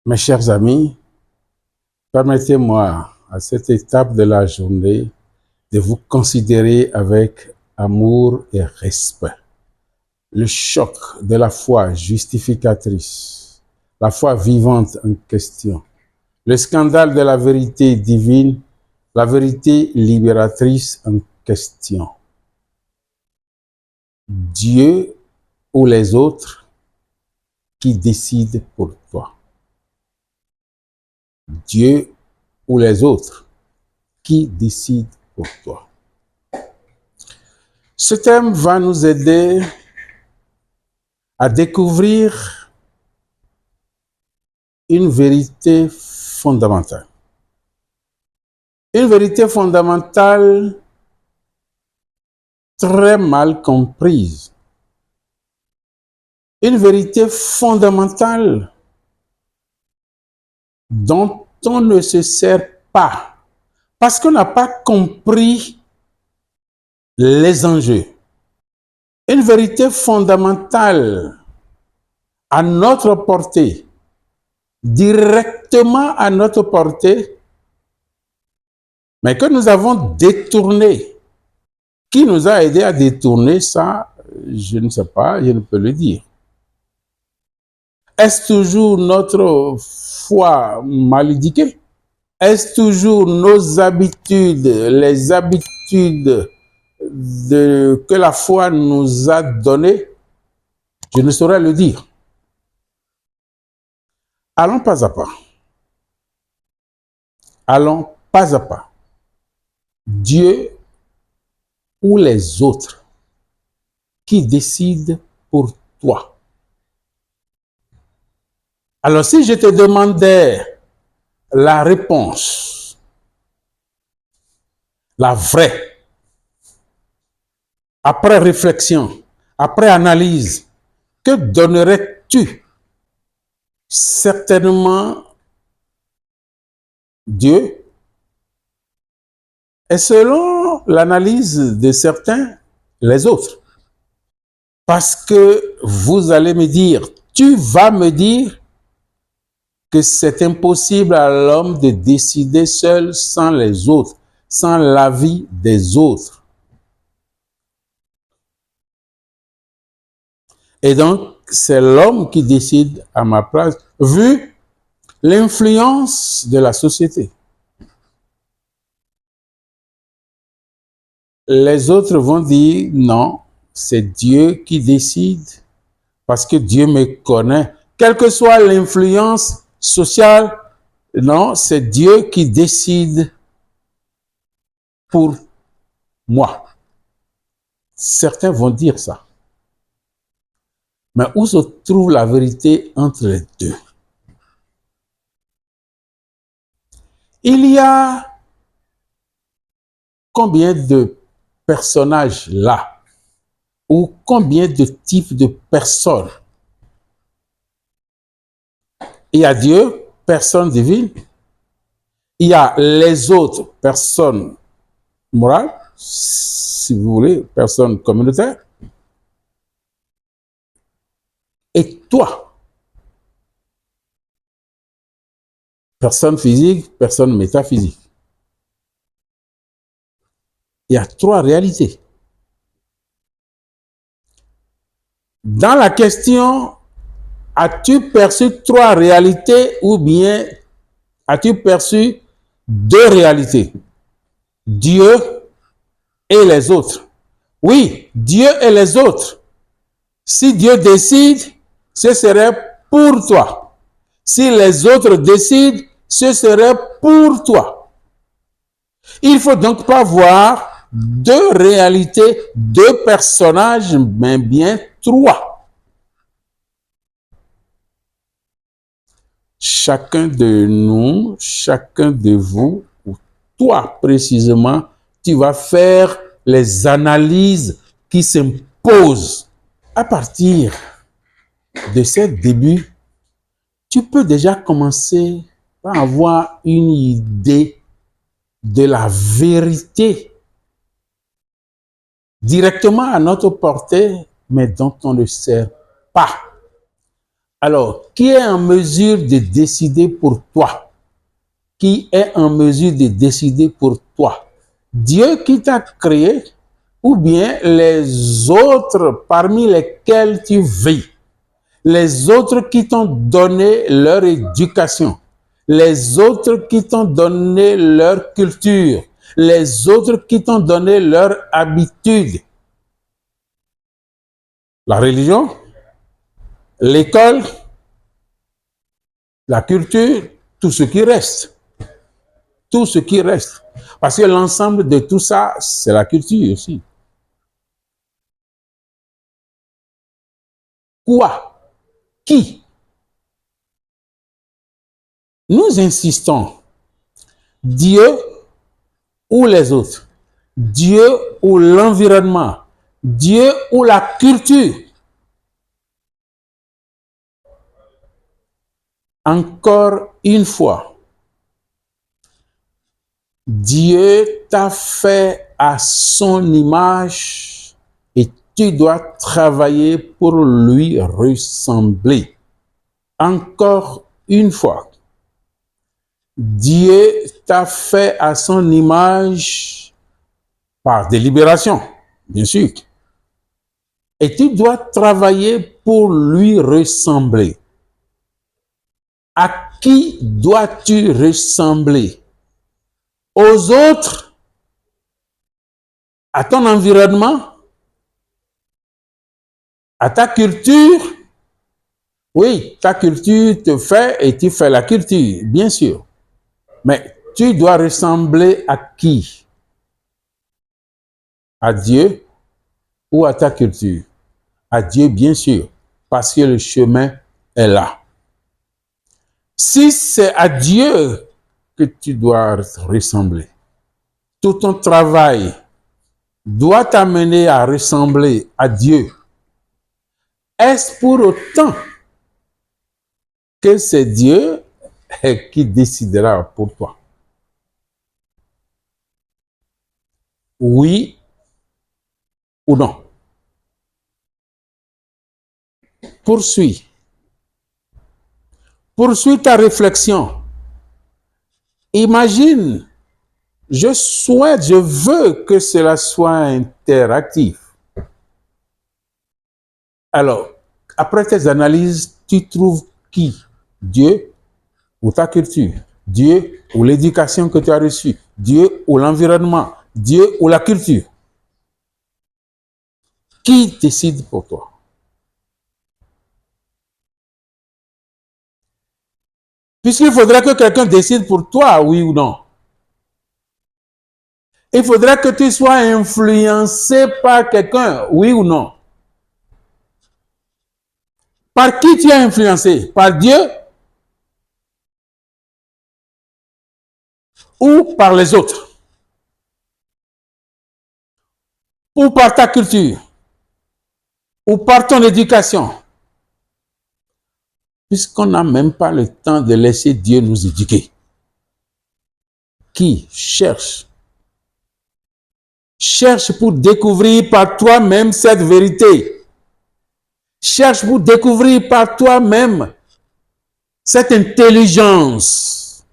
Mes chers amis, permettez-moi à cette étape de la journée de vous considérer avec amour et respect. Le choc de la foi justificatrice, la foi vivante en question, le scandale de la vérité divine, la vérité libératrice en question. Dieu ou les autres qui décident pour toi. Dieu ou les autres qui décident pour toi. Ce thème va nous aider à découvrir une vérité fondamentale. Une vérité fondamentale très mal comprise. Une vérité fondamentale dont on ne se sert pas parce qu'on n'a pas compris les enjeux. Une vérité fondamentale à notre portée, directement à notre portée, mais que nous avons détourné. Qui nous a aidé à détourner ça, je ne sais pas, je ne peux le dire. Est-ce toujours notre foi mal éduquée? Est-ce toujours nos habitudes, les habitudes que la foi nous a données? Je ne saurais le dire. Allons pas à pas. Allons pas à pas. Dieu ou les autres qui décident pour toi. Alors si je te demandais la réponse, la vraie, après réflexion, après analyse, que donnerais-tu? Certainement Dieu. Et selon l'analyse de certains, les autres. Parce que vous allez me dire, tu vas me dire que c'est impossible à l'homme de décider seul sans les autres, sans l'avis des autres. Et donc, c'est l'homme qui décide à ma place, vu l'influence de la société. Les autres vont dire, non, c'est Dieu qui décide, parce que Dieu me connaît. Quelle que soit l'influence sociale, non, c'est Dieu qui décide pour moi. Certains vont dire ça. Mais où se trouve la vérité entre les deux? Il y a combien de personnages là? Ou combien de types de personnes? Il y a Dieu, personne divine. Il y a les autres personnes morales, si vous voulez, personnes communautaires. Et toi, personne physique, personne métaphysique. Il y a trois réalités. Dans la question, as-tu perçu trois réalités ou bien as-tu perçu deux réalités? Dieu et les autres. Oui, Dieu et les autres. Si Dieu décide, ce serait pour toi. Si les autres décident, ce serait pour toi. Il ne faut donc pas voir deux réalités, deux personnages, mais bien trois. Chacun de nous, chacun de vous, ou toi précisément, tu vas faire les analyses qui s'imposent. À partir de ce début, tu peux déjà commencer par avoir une idée de la vérité directement à notre portée, mais dont on ne sert pas. Alors, qui est en mesure de décider pour toi? Qui est en mesure de décider pour toi? Dieu qui t'a créé ou bien les autres parmi lesquels tu vis? Les autres qui t'ont donné leur éducation, les autres qui t'ont donné leur culture, les autres qui t'ont donné leur habitude. La religion, l'école, la culture, tout ce qui reste. Tout ce qui reste. Parce que l'ensemble de tout ça, c'est la culture aussi. Quoi? Qui? Nous insistons. Dieu ou les autres? Dieu ou l'environnement? Dieu ou la culture? Encore une fois, Dieu t'a fait à son image et tu dois travailler pour lui ressembler. Encore une fois, Dieu t'a fait à son image par délibération, bien sûr. Et tu dois travailler pour lui ressembler. À qui dois-tu ressembler? Aux autres? À ton environnement? À ta culture? Oui, ta culture te fait et tu fais la culture, bien sûr. Mais tu dois ressembler à qui? À Dieu ou à ta culture? À Dieu, bien sûr, parce que le chemin est là. Si c'est à Dieu que tu dois ressembler, tout ton travail doit t'amener à ressembler à Dieu. Est-ce pour autant que c'est Dieu qui décidera pour toi? Oui ou non? Poursuis. Poursuis ta réflexion. Imagine, je souhaite, je veux que cela soit interactif. Alors, après tes analyses, tu trouves qui? Dieu ou ta culture? Dieu ou l'éducation que tu as reçue? Dieu ou l'environnement? Dieu ou la culture? Qui décide pour toi? Puisqu'il faudrait que quelqu'un décide pour toi, oui ou non. Il faudrait que tu sois influencé par quelqu'un, oui ou non. Par qui tu es influencé? Par Dieu ou par les autres? Ou par ta culture? Ou par ton éducation? Puisqu'on n'a même pas le temps de laisser Dieu nous éduquer. Qui cherche? Cherche pour découvrir par toi-même cette vérité. Cherche pour découvrir par toi-même cette intelligence,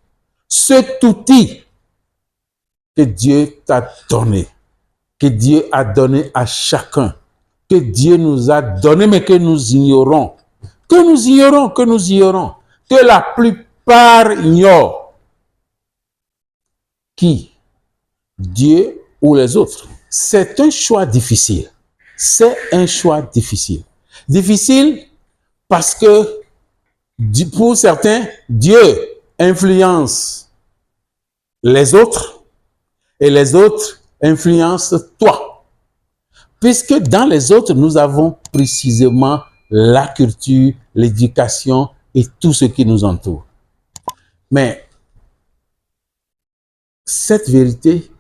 cet outil que Dieu t'a donné, que Dieu a donné à chacun, que Dieu nous a donné, mais que nous ignorons, que la plupart ignorent. Qui? Dieu ou les autres? C'est un choix difficile. C'est un choix difficile. Difficile parce que pour certains, Dieu influence les autres et les autres influencent toi. Puisque dans les autres, nous avons précisément la culture, l'éducation et tout ce qui nous entoure. Mais cette vérité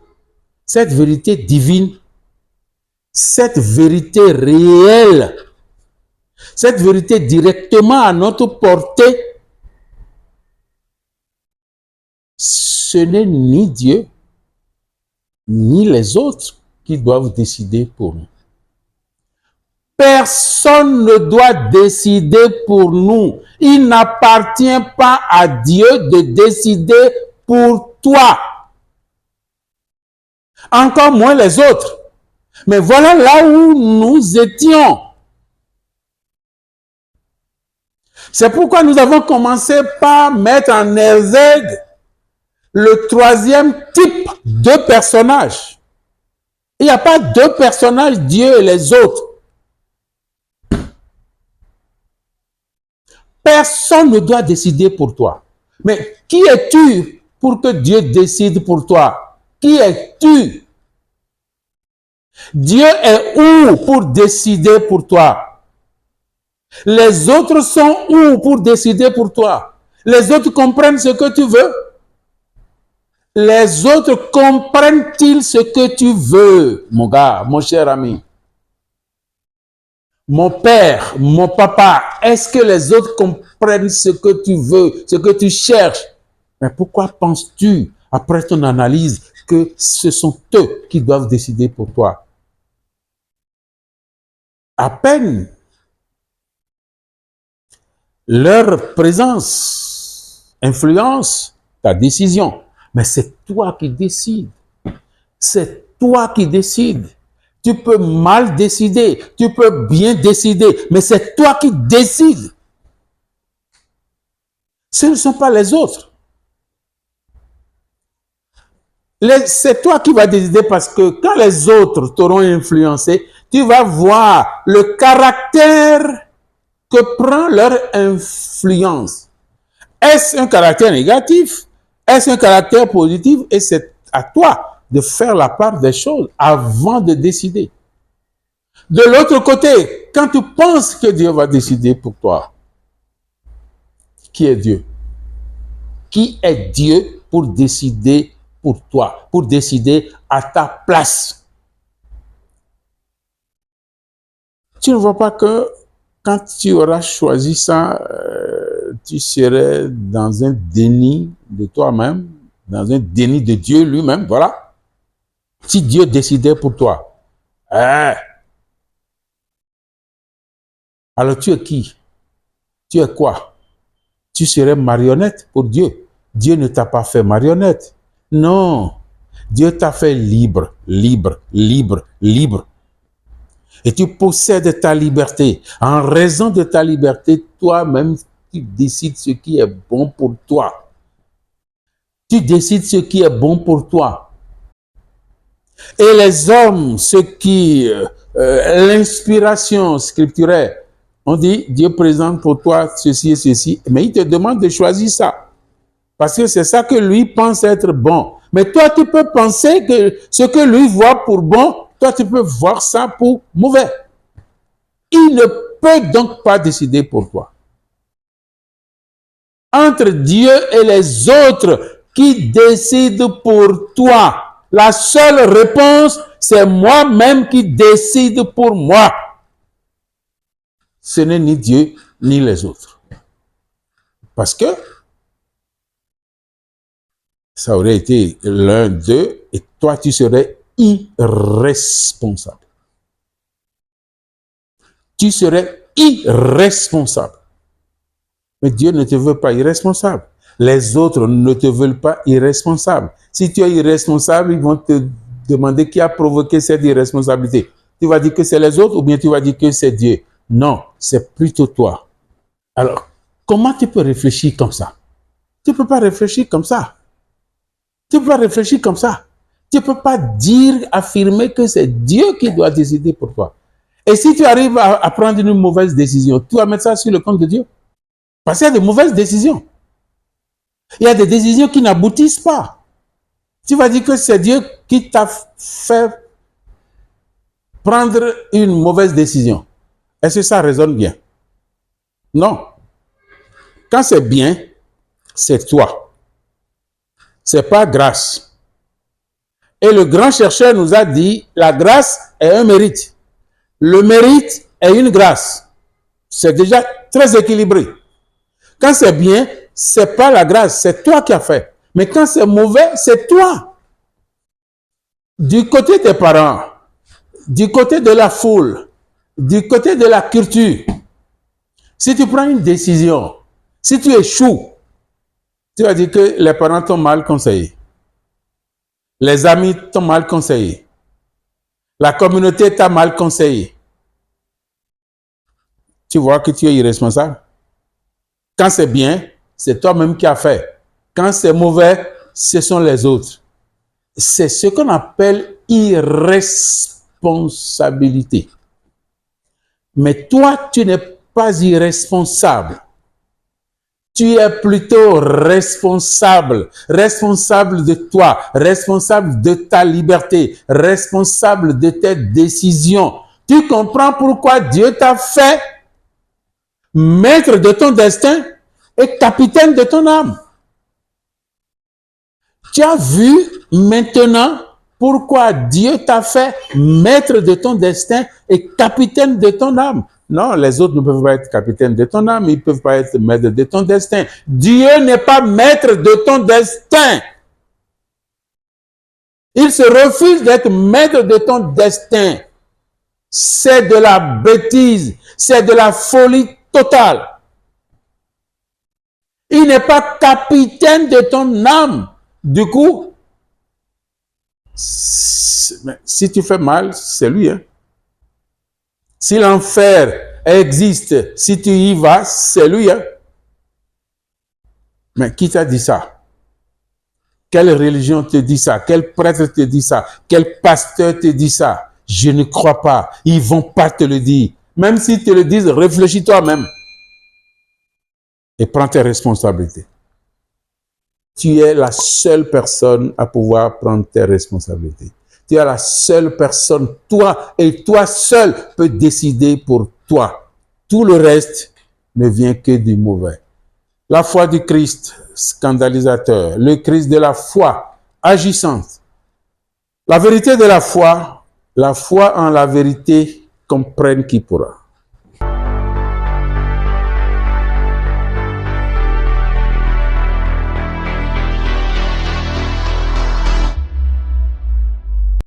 divine, cette vérité réelle, cette vérité directement à notre portée, ce n'est ni Dieu, ni les autres qui doivent décider pour nous. Personne ne doit décider pour nous. Il n'appartient pas à Dieu de décider pour toi. Encore moins les autres. Mais voilà là où nous étions. C'est pourquoi nous avons commencé par mettre en exergue le troisième type de personnage. Il n'y a pas deux personnages, Dieu et les autres. Personne ne doit décider pour toi. Mais qui es-tu pour que Dieu décide pour toi? Qui es-tu? Dieu est où pour décider pour toi? Les autres sont où pour décider pour toi? Les autres comprennent ce que tu veux? Les autres comprennent-ils ce que tu veux, mon gars, mon cher ami? Mon père, mon papa, est-ce que les autres comprennent ce que tu veux, ce que tu cherches? Mais pourquoi penses-tu, après ton analyse, que ce sont eux qui doivent décider pour toi? À peine leur présence influence ta décision. Mais c'est toi qui décides. C'est toi qui décides. Tu peux mal décider, tu peux bien décider, mais c'est toi qui décides. Ce ne sont pas les autres. C'est toi qui vas décider parce que quand les autres t'auront influencé, tu vas voir le caractère que prend leur influence. Est-ce un caractère négatif? Est-ce un caractère positif? Et c'est à toi de faire la part des choses avant de décider. De l'autre côté, quand tu penses que Dieu va décider pour toi, qui est Dieu? Qui est Dieu pour décider pour toi, pour décider à ta place? Tu ne vois pas que quand tu auras choisi ça, tu serais dans un déni de toi-même, dans un déni de Dieu lui-même, voilà. Si Dieu décidait pour toi, alors tu es qui? Tu es quoi? Tu serais marionnette pour Dieu. Dieu ne t'a pas fait marionnette. Non. Dieu t'a fait libre, libre, libre, libre. Et tu possèdes ta liberté. En raison de ta liberté, toi-même, tu décides ce qui est bon pour toi. Tu décides ce qui est bon pour toi. Et les hommes, ceux qui, l'inspiration scripturaire, on dit, Dieu présente pour toi ceci et ceci, mais il te demande de choisir ça. Parce que c'est ça que lui pense être bon. Mais toi, tu peux penser que ce que lui voit pour bon, toi, tu peux voir ça pour mauvais. Il ne peut donc pas décider pour toi. Entre Dieu et les autres qui décident pour toi, la seule réponse, c'est moi-même qui décide pour moi. Ce n'est ni Dieu ni les autres. Parce que ça aurait été l'un d'eux et toi, tu serais irresponsable. Tu serais irresponsable. Mais Dieu ne te veut pas irresponsable. Les autres ne te veulent pas irresponsable. Si tu es irresponsable, ils vont te demander qui a provoqué cette irresponsabilité. Tu vas dire que c'est les autres ou bien tu vas dire que c'est Dieu. Non, c'est plutôt toi. Alors, comment tu peux réfléchir comme ça? Tu ne peux pas réfléchir comme ça. Tu ne peux pas réfléchir comme ça. Tu ne peux pas dire, affirmer que c'est Dieu qui doit décider pour toi. Et si tu arrives à prendre une mauvaise décision, tu vas mettre ça sur le compte de Dieu. Parce qu'il y a de mauvaises décisions. Il y a des décisions qui n'aboutissent pas. Tu vas dire que c'est Dieu qui t'a fait prendre une mauvaise décision. Est-ce que ça résonne bien? Non. Quand c'est bien, c'est toi. C'est pas grâce. Et le grand chercheur nous a dit, la grâce est un mérite. Le mérite est une grâce. C'est déjà très équilibré. Quand c'est bien, c'est pas la grâce, c'est toi qui as fait. Mais quand c'est mauvais, c'est toi. Du côté des parents, du côté de la foule, du côté de la culture, si tu prends une décision, si tu échoues, tu vas dire que les parents t'ont mal conseillé, les amis t'ont mal conseillé, la communauté t'a mal conseillé. Tu vois que tu es irresponsable. Quand c'est bien, c'est toi-même qui as fait. Quand c'est mauvais, ce sont les autres. C'est ce qu'on appelle irresponsabilité. Mais toi, tu n'es pas irresponsable. Tu es plutôt responsable. Responsable de toi, responsable de ta liberté, responsable de tes décisions. Tu comprends pourquoi Dieu t'a fait maître de ton destin et capitaine de ton âme. Tu as vu maintenant pourquoi Dieu t'a fait maître de ton destin et capitaine de ton âme. Non, les autres ne peuvent pas être capitaine de ton âme, ils ne peuvent pas être maître de ton destin. Dieu n'est pas maître de ton destin. Il se refuse d'être maître de ton destin. C'est de la bêtise, c'est de la folie totale. Il n'est pas capitaine de ton âme. Du coup, si tu fais mal, c'est lui. Hein? Si l'enfer existe, si tu y vas, c'est lui. Hein? Mais qui t'a dit ça? Quelle religion te dit ça? Quel prêtre te dit ça? Quel pasteur te dit ça? Je ne crois pas. Ils ne vont pas te le dire. Même s'ils te le disent, réfléchis toi-même. Et prends tes responsabilités. Tu es la seule personne à pouvoir prendre tes responsabilités. Tu es la seule personne, toi et toi seul peux décider pour toi. Tout le reste ne vient que du mauvais. La foi du Christ, scandalisateur. Le Christ de la foi, agissante. La vérité de la foi en la vérité, comprenne qui pourra.